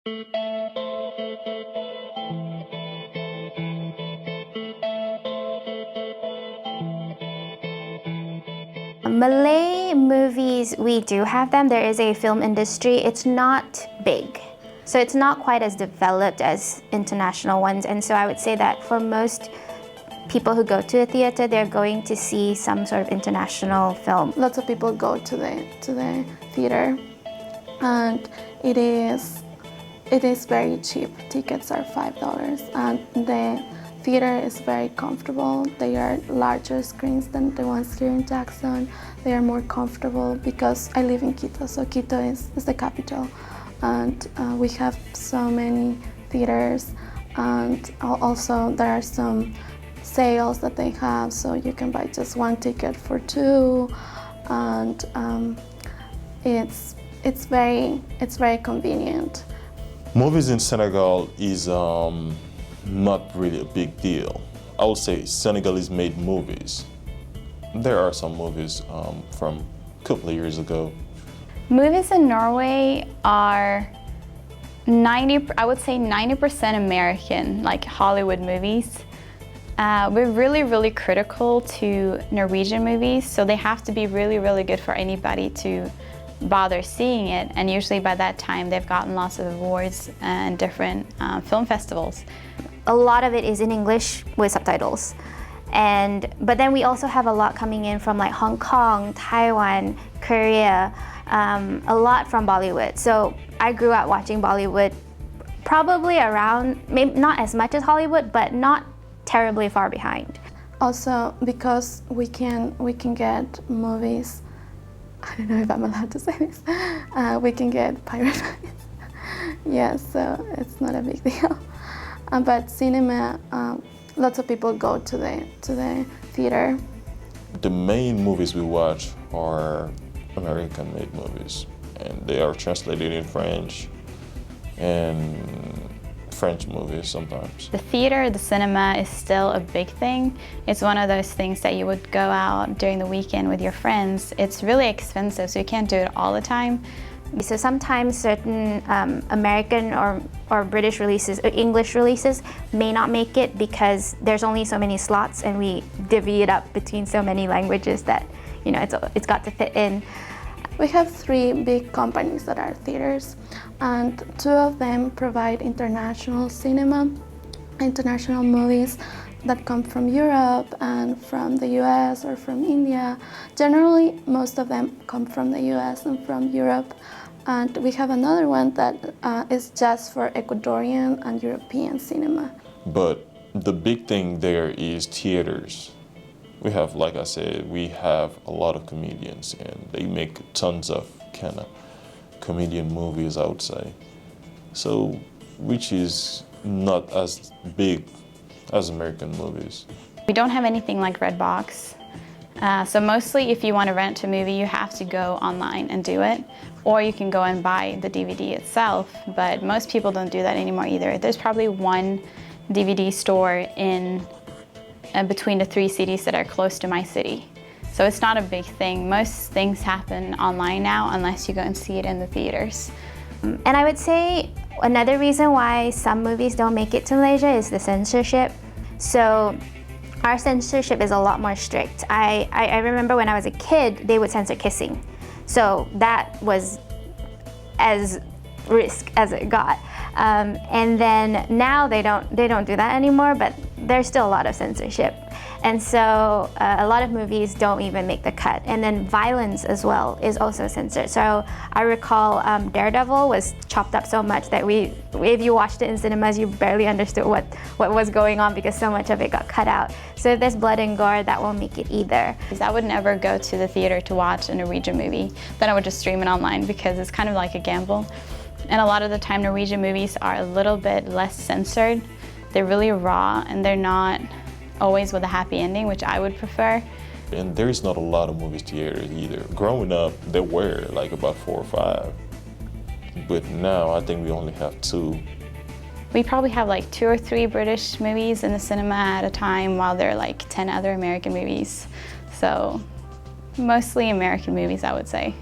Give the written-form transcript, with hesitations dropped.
Malay movies, we do have them. There is a film industry. It's not big. So it's not quite as developed as international ones. And so I would say that for most people who go to a theater, they're going to see some sort of international film. Lots of people go to the theater, and it is very cheap. Tickets are $5, and the theater is very comfortable. They are larger screens than the ones here in Jackson. They are more comfortable because I live in Quito, so Quito is the capital. And we have so many theaters, and also there are some sales that they have, so you can buy just one ticket for two, and it's very convenient. Movies in Senegal is not really a big deal. I would say Senegalese made movies. There are some movies from a couple of years ago. Movies in Norway are I would say 90% American, like Hollywood movies. We're really critical to Norwegian movies, so they have to be really good for anybody to bother seeing it, and usually by that time they've gotten lots of awards and different film festivals. A lot of it is in English with subtitles. But then we also have a lot coming in from like Hong Kong, Taiwan, Korea, a lot from Bollywood. So I grew up watching Bollywood probably around, maybe not as much as Hollywood, but not terribly far behind. Also because we can get movies, I don't know if I'm allowed to say this, we can get pirate movies. Yes, so it's not a big deal. But cinema, lots of people go to the theater. The main movies we watch are American-made movies, and they are translated in French and French movies sometimes. The theater, the cinema is still a big thing. It's one of those things that you would go out during the weekend with your friends. It's really expensive, so you can't do it all the time. So sometimes certain American or British releases, or English releases may not make it because there's only so many slots and we divvy it up between so many languages that, you know, it's got to fit in. We have 3 big companies that are theaters, and 2 of them provide international cinema, international movies that come from Europe and from the US or from India. Generally, most of them come from the US and from Europe. And we have another one that is just for Ecuadorian and European cinema. But the big thing there is theaters. We have, like I said, we have a lot of comedians, and they make tons of kind of comedian movies, I would say. So, which is not as big as American movies. We don't have anything like Redbox. So mostly if you want to rent a movie, you have to go online and do it, or you can go and buy the DVD itself, but most people don't do that anymore either. There's probably one DVD store in between the 3 cities that are close to my city. So it's not a big thing. Most things happen online now unless you go and see it in the theaters. And I would say another reason why some movies don't make it to Malaysia is the censorship. So our censorship is a lot more strict. I remember when I was a kid, they would censor kissing. So that was as risk as it got. And then now they don't do that anymore, but there's still a lot of censorship. And so a lot of movies don't even make the cut. And then violence as well is also censored. So I recall Daredevil was chopped up so much that if you watched it in cinemas, you barely understood what was going on because so much of it got cut out. So if there's blood and gore, that won't make it either. I would never go to the theater to watch a Norwegian movie. Then I would just stream it online because it's kind of like a gamble. And a lot of the time Norwegian movies are a little bit less censored. They're really raw, and they're not always with a happy ending, which I would prefer. And there's not a lot of movies theaters either. Growing up, there were like about 4 or 5. But now I think we only have 2. We probably have like 2 or 3 British movies in the cinema at a time, while there are like 10 other American movies. So mostly American movies, I would say.